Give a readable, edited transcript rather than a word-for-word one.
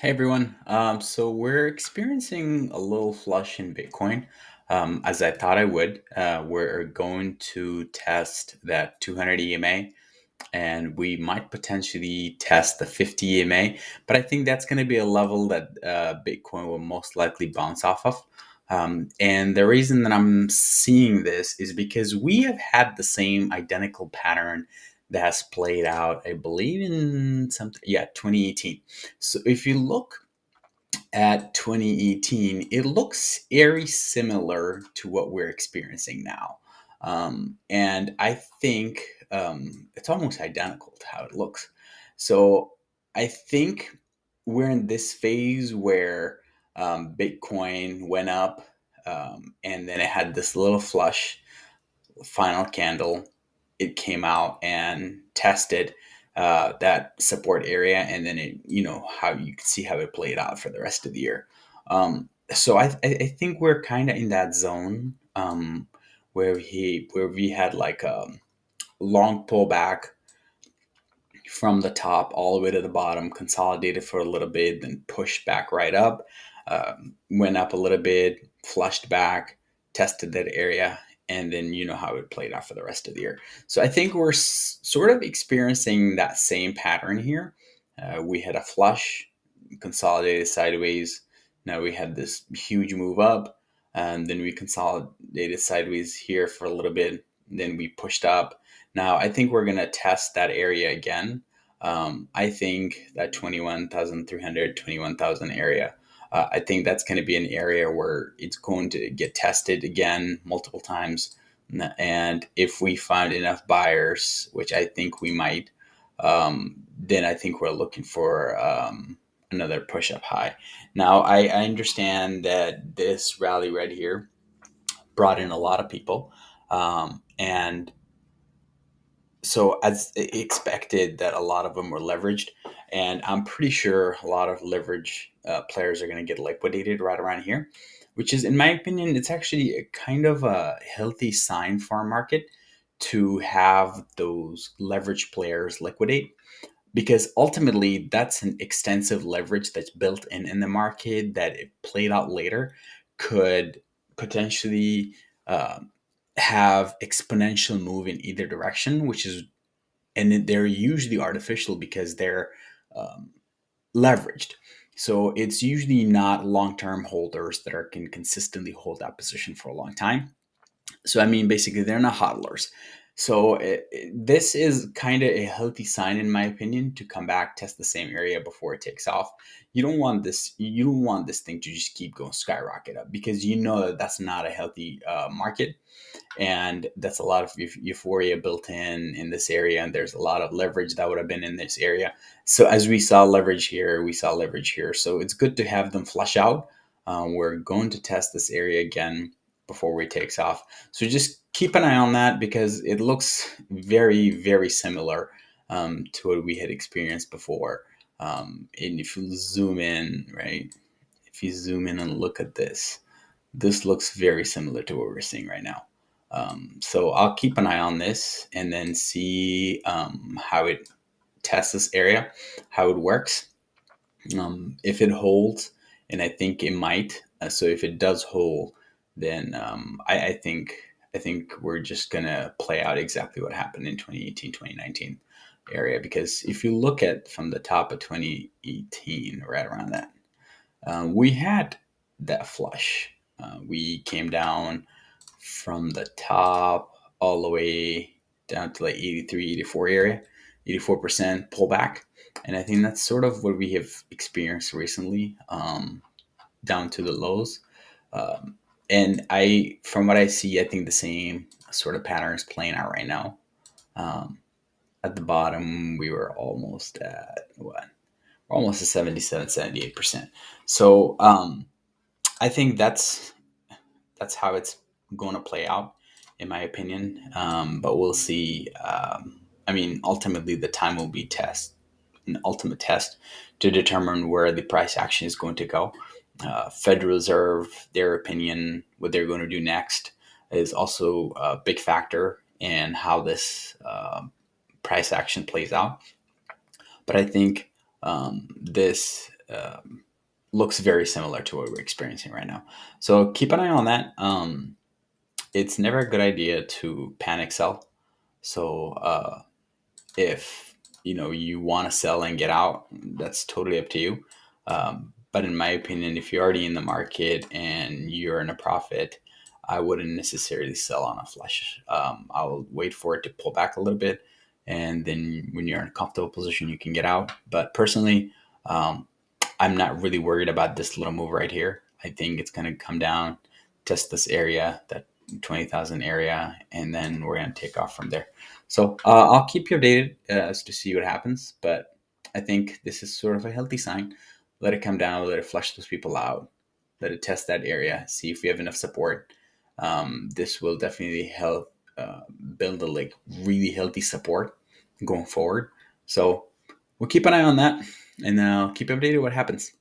Hey everyone. So we're experiencing a little flush in Bitcoin, as I thought I would. We're going to test that 200 EMA, and we might potentially test the 50 EMA. But I think that's going to be a level that Bitcoin will most likely bounce off of. And the reason that I'm seeing this is because we have had the same identical pattern that has played out, I believe, in 2018. So if you look at 2018, it looks very similar to what we're experiencing now. And I think it's almost identical to how it looks. So I think we're in this phase where Bitcoin went up, and then it had this little flush final candle. It came out and tested that support area, and then how you can see how it played out for the rest of the year. So I think we're kind of in that zone, where we had like a long pullback from the top all the way to the bottom, consolidated for a little bit, then pushed back right up, went up a little bit, flushed back, tested that area, and then you know how it played out for the rest of the year. So I think we're sort of experiencing that same pattern here. We had a flush, consolidated sideways. Now we had this huge move up, and then we consolidated sideways here for a little bit. Then we pushed up. Now I think we're gonna test that area again. I think that 21,300, 21,000 area. I think that's going to be an area where it's going to get tested again multiple times. And if we find enough buyers, which I think we might, then I think we're looking for another push up high. Now, I understand that this rally right here brought in a lot of people. And so as expected, that a lot of them were leveraged, and I'm pretty sure a lot of leverage players are going to get liquidated right around here, which is, in my opinion, it's actually a kind of a healthy sign for our market to have those leverage players liquidate, because ultimately that's an extensive leverage that's built in the market that, if played out later, could potentially uh, have exponential move in either direction, which is, and they're usually artificial because they're um, leveraged. So it's usually not long-term holders that can consistently hold that position for a long time. So I mean, basically, they're not hodlers. So this is kind of a healthy sign, in my opinion, to come back, test the same area before it takes off. You don't want this. You don't want this thing to just keep going skyrocket up, because you know that that's not a healthy market, and that's a lot of euphoria built in this area, and there's a lot of leverage that would have been in this area. So as we saw leverage here, we saw leverage here, so it's good to have them flush out. We're going to test this area again before it takes off, so just keep an eye on that, because it looks very, very similar to what we had experienced before. And if you zoom in, right, if you zoom in and look at this, this looks very similar to what we're seeing right now. So I'll keep an eye on this and then see how it tests this area, how it works. If it holds, and I think it might. So if it does hold, then I think we're just gonna play out exactly what happened in 2018, 2019 area. Because if you look at from the top of 2018, right around that, we had that flush. We came down from the top all the way down to like 83, 84 area, 84% pullback. And I think that's sort of what we have experienced recently, down to the lows. And from what I see, I think the same sort of pattern is playing out right now. Um, at the bottom, we were almost at what? We're almost at 77, 78%. So I think that's how it's going to play out, in my opinion. But we'll see. I mean, ultimately, the time will be an ultimate test to determine where the price action is going to go. Federal Reserve, their opinion, what they're going to do next, is also a big factor in how this price action plays out. But I think this looks very similar to what we're experiencing right now. So keep an eye on that. It's never a good idea to panic sell. So if you want to sell and get out, that's totally up to you. But in my opinion, if you're already in the market and you're in a profit, I wouldn't necessarily sell on a flush. I'll wait for it to pull back a little bit, and then when you're in a comfortable position, you can get out. But personally, um, I'm not really worried about this little move right here. I think it's going to come down, test this area, that 20,000 area, and then we're going to take off from there. So I'll keep you updated as to see what happens. But I think this is sort of a healthy sign. Let it come down, let it flush those people out, let it test that area, see if we have enough support. This will definitely help build a really healthy support going forward. So we'll keep an eye on that, and I'll keep you updated what happens.